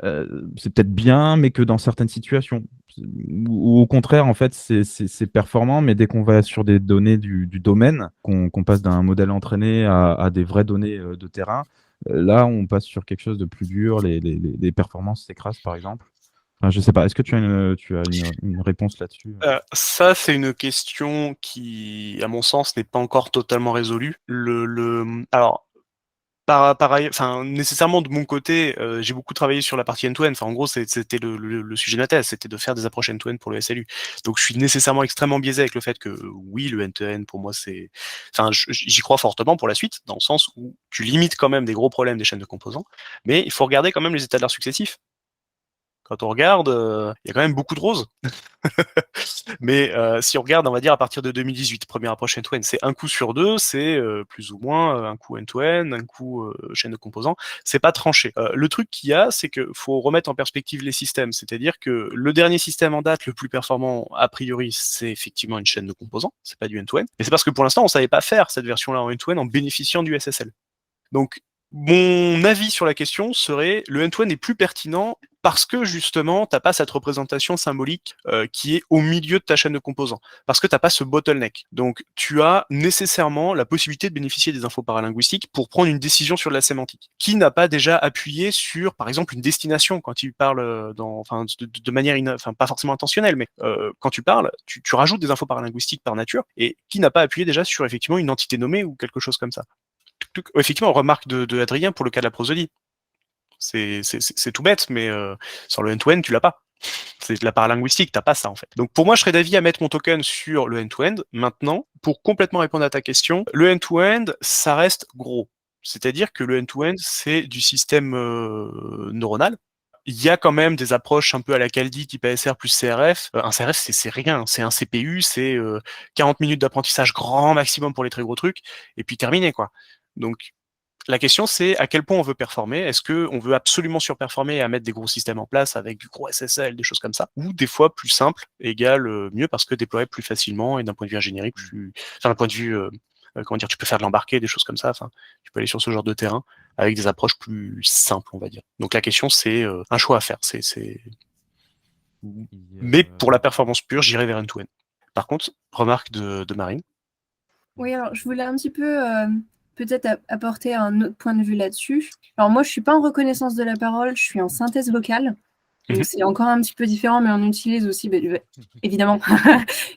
c'est peut-être bien, mais que dans certaines situations? Ou au contraire, en fait, c'est performant, mais dès qu'on va sur des données du domaine, qu'on passe d'un modèle entraîné à des vraies données de terrain, là, on passe sur quelque chose de plus dur, les performances s'écrasent, par exemple. Enfin, je sais pas, est-ce que tu as une réponse là-dessus? Ça, c'est une question qui, à mon sens, n'est pas encore totalement résolue. Alors, enfin, nécessairement de mon côté, j'ai beaucoup travaillé sur la partie end-to-end. Enfin, en gros, c'était le sujet de ma thèse, c'était de faire des approches end-to-end pour le SLU. Donc, je suis nécessairement extrêmement biaisé avec le fait que oui, le end-to-end pour moi, c'est, enfin, j'y crois fortement pour la suite, dans le sens où tu limites quand même des gros problèmes des chaînes de composants, mais il faut regarder quand même les états de l'art successifs. Quand on regarde, il y a quand même beaucoup de roses. Mais si on regarde, on va dire à partir de 2018, première approche end-to-end, c'est un coup sur deux, c'est plus ou moins un coup end-to-end, un coup chaîne de composants. C'est pas tranché. Le truc qu'il y a, c'est que faut remettre en perspective les systèmes. C'est-à-dire que le dernier système en date, le plus performant a priori, c'est effectivement une chaîne de composants. C'est pas du end-to-end. Et c'est parce que pour l'instant, on savait pas faire cette version-là en end-to-end en bénéficiant du SSL. Donc, mon avis sur la question serait le end-to-end est plus pertinent parce que justement, t'as pas cette représentation symbolique qui est au milieu de ta chaîne de composants, parce que t'as pas ce bottleneck. Donc, tu as nécessairement la possibilité de bénéficier des infos paralinguistiques pour prendre une décision sur la sémantique. Qui n'a pas déjà appuyé sur, par exemple, une destination quand il parle enfin, de manière, enfin, pas forcément intentionnelle, mais quand tu parles, tu rajoutes des infos paralinguistiques par nature, et qui n'a pas appuyé déjà sur effectivement une entité nommée ou quelque chose comme ça. Effectivement, remarque de Adrien pour le cas de la prosodie. C'est tout bête, mais sur le end-to-end, tu l'as pas. C'est de la paralinguistique, t'as pas ça en fait. Donc pour moi, je serais d'avis à mettre mon token sur le end-to-end. Maintenant, pour complètement répondre à ta question, le end-to-end, ça reste gros. C'est-à-dire que le end-to-end, c'est du système neuronal. Il y a quand même des approches un peu à la Caldi type ASR plus CRF. Un CRF, c'est rien, c'est un CPU, c'est 40 minutes d'apprentissage grand maximum pour les très gros trucs, et puis terminé quoi. Donc la question, c'est à quel point on veut performer. Est-ce qu'on veut absolument surperformer et à mettre des gros systèmes en place avec du gros SSL, des choses comme ça, ou des fois plus simple égale mieux parce que déployé plus facilement et d'un point de vue ingénierie plus, enfin d'un point de vue comment dire, tu peux faire de l'embarquer, des choses comme ça. Enfin, tu peux aller sur ce genre de terrain avec des approches plus simples, on va dire. Donc la question, c'est un choix à faire. Mais pour la performance pure, j'irai vers end-to-end. Par contre, remarque de Marine. Oui, alors je voulais un petit peu peut-être apporter un autre point de vue là-dessus. Alors moi, je suis pas en reconnaissance de la parole, je suis en synthèse vocale. Donc c'est encore un petit peu différent, mais on utilise aussi, évidemment,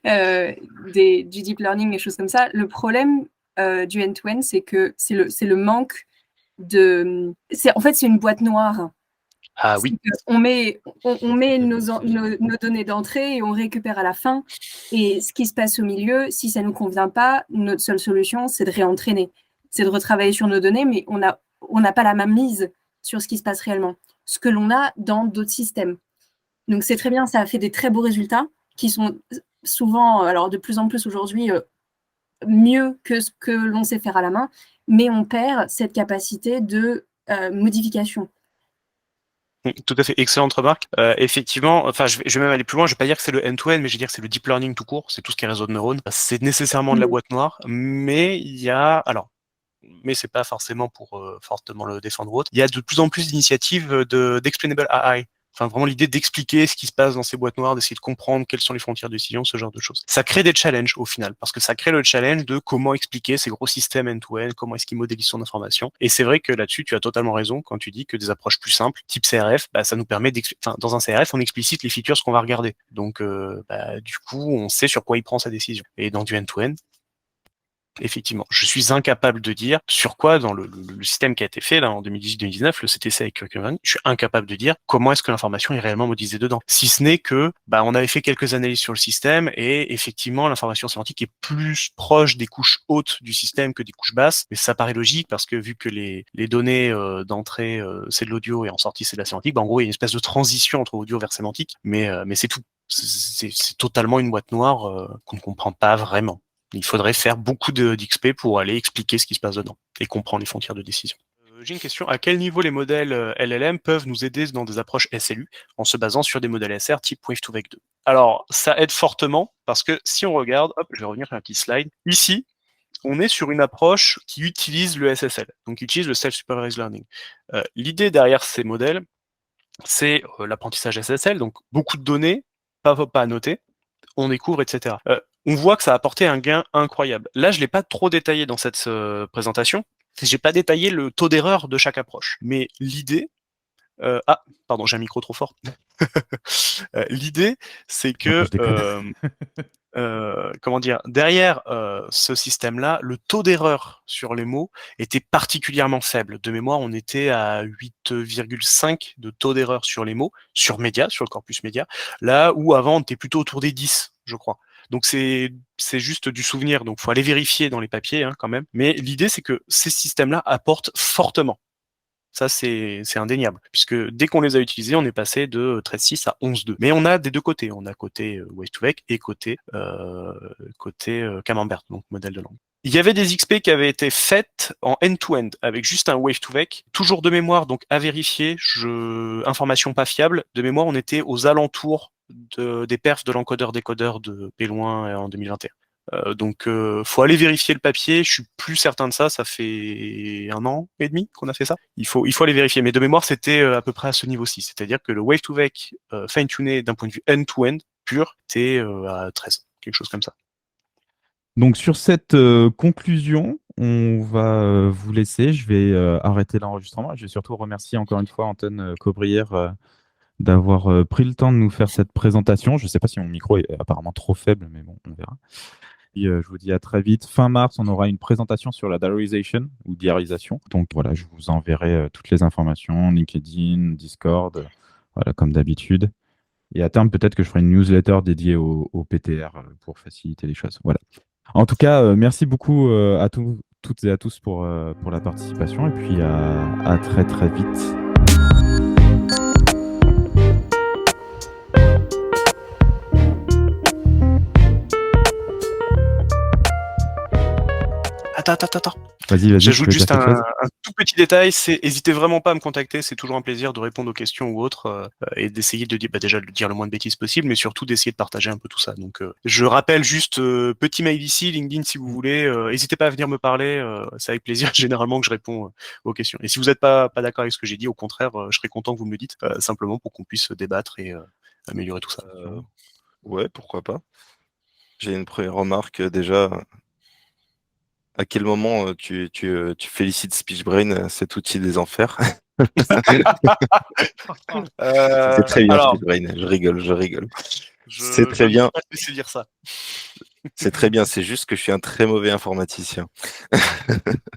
du deep learning, des choses comme ça. Le problème du end-to-end, c'est que c'est le manque de... En fait, c'est une boîte noire. Ah oui. On met nos données d'entrée et on récupère à la fin. Et ce qui se passe au milieu, si ça ne nous convient pas, notre seule solution, c'est de réentraîner. C'est de retravailler sur nos données, mais on n'a pas la même mise sur ce qui se passe réellement. Ce que l'on a dans d'autres systèmes. Donc c'est très bien, ça a fait des très beaux résultats qui sont souvent, alors de plus en plus aujourd'hui, mieux que ce que l'on sait faire à la main, mais on perd cette capacité de modification. Tout à fait, excellente remarque. Effectivement, enfin, je vais même aller plus loin. Je vais pas dire que c'est le end-to-end, mais je vais dire que c'est le deep learning tout court. C'est tout ce qui est réseau de neurones. C'est nécessairement de la boîte noire, mais il y a, alors, mais c'est pas forcément pour fortement le défendre ou autre. Il y a de plus en plus d'initiatives d'explainable AI. Enfin, vraiment l'idée d'expliquer ce qui se passe dans ces boîtes noires, d'essayer de comprendre quelles sont les frontières de décision, ce genre de choses. Ça crée des challenges au final, parce que ça crée le challenge de comment expliquer ces gros systèmes end-to-end, comment est-ce qu'ils modélisent son information. Et c'est vrai que là-dessus, tu as totalement raison quand tu dis que des approches plus simples, type CRF, bah, ça nous permet dans un CRF, on explicite les features qu'on va regarder. Donc, du coup, on sait sur quoi il prend sa décision. Et dans du end-to-end, effectivement, je suis incapable de dire sur quoi, dans le système qui a été fait là en 2018-2019, le CTC avec Curriculum, je suis incapable de dire comment est-ce que l'information est réellement modélisée dedans. Si ce n'est que, bah, on avait fait quelques analyses sur le système et effectivement, l'information sémantique est plus proche des couches hautes du système que des couches basses. Mais ça paraît logique parce que vu que les données d'entrée c'est de l'audio et en sortie c'est de la sémantique, bah, en gros il y a une espèce de transition entre audio vers sémantique, mais c'est tout. C'est totalement une boîte noire qu'on ne comprend pas vraiment. Il faudrait faire beaucoup d'XP pour aller expliquer ce qui se passe dedans et comprendre les frontières de décision. J'ai une question. À quel niveau les modèles LLM peuvent nous aider dans des approches SLU en se basant sur des modèles SR type Wave2Vec 2? Alors, ça aide fortement parce que si on regarde, hop, je vais revenir sur un petit slide. Ici, on est sur une approche qui utilise le SSL, donc qui utilise le Self-Supervised Learning. L'idée derrière ces modèles, c'est l'apprentissage SSL, donc beaucoup de données, pas à noter, on découvre, etc. On voit que ça a apporté un gain incroyable. Là, je l'ai pas trop détaillé dans cette présentation. J'ai pas détaillé le taux d'erreur de chaque approche. Mais l'idée... ah, pardon, j'ai un micro trop fort. L'idée, c'est que... comment dire, derrière ce système-là, le taux d'erreur sur les mots était particulièrement faible. De mémoire, on était à 8,5 de taux d'erreur sur les mots, sur média, sur le corpus média, là où avant on était plutôt autour des 10, je crois. Donc c'est juste du souvenir, donc faut aller vérifier dans les papiers quand même. Mais l'idée, c'est que ces systèmes-là apportent fortement. Ça, c'est indéniable, puisque dès qu'on les a utilisés, on est passé de 13.6 à 11.2. Mais on a des deux côtés. On a côté Wave2Vec et côté Camembert, donc modèle de langue. Il y avait des XP qui avaient été faites en end-to-end avec juste un Wave2Vec, toujours de mémoire, donc à vérifier. Information pas fiable. De mémoire, on était aux alentours des perfs de l'encodeur-décodeur de Péloin en 2021. Donc, faut aller vérifier le papier. Je suis plus certain de ça. Ça fait 1 an et demi qu'on a fait ça. Il faut aller vérifier. Mais de mémoire, c'était à peu près à ce niveau-ci. C'est-à-dire que le Wave2Vec fine-tuné d'un point de vue end-to-end pur, c'est à 13, quelque chose comme ça. Donc sur cette conclusion, on va vous laisser. Je vais arrêter l'enregistrement. Je vais surtout remercier encore une fois Anton Cobrière d'avoir pris le temps de nous faire cette présentation. Je ne sais pas si mon micro est apparemment trop faible, mais bon, on verra. Et, je vous dis à très vite. Fin mars, on aura une présentation sur la diarisation ou diarisation. Donc voilà, je vous enverrai toutes les informations, LinkedIn, Discord, voilà, comme d'habitude. Et à terme, peut-être que je ferai une newsletter dédiée au PTR pour faciliter les choses. Voilà. En tout cas, merci beaucoup à toutes et à tous pour la participation et puis à très très vite. Attends. Vas-y. J'ajoute juste un tout petit détail, c'est n'hésitez vraiment pas à me contacter, c'est toujours un plaisir de répondre aux questions ou autres et d'essayer de dire, déjà de dire le moins de bêtises possible, mais surtout d'essayer de partager un peu tout ça. Donc je rappelle juste petit mail ici, LinkedIn si vous voulez, n'hésitez pas à venir me parler, c'est avec plaisir généralement que je réponds aux questions. Et si vous n'êtes pas d'accord avec ce que j'ai dit, au contraire, je serais content que vous me le dites, simplement pour qu'on puisse débattre et améliorer tout ça. Ouais, pourquoi pas. J'ai une première remarque déjà. À quel moment tu félicites SpeechBrain, cet outil des enfers? C'est très bien, alors, SpeechBrain. Je rigole. C'est très bien. Je vais pas te laisser dire ça. C'est très bien. C'est juste que je suis un très mauvais informaticien.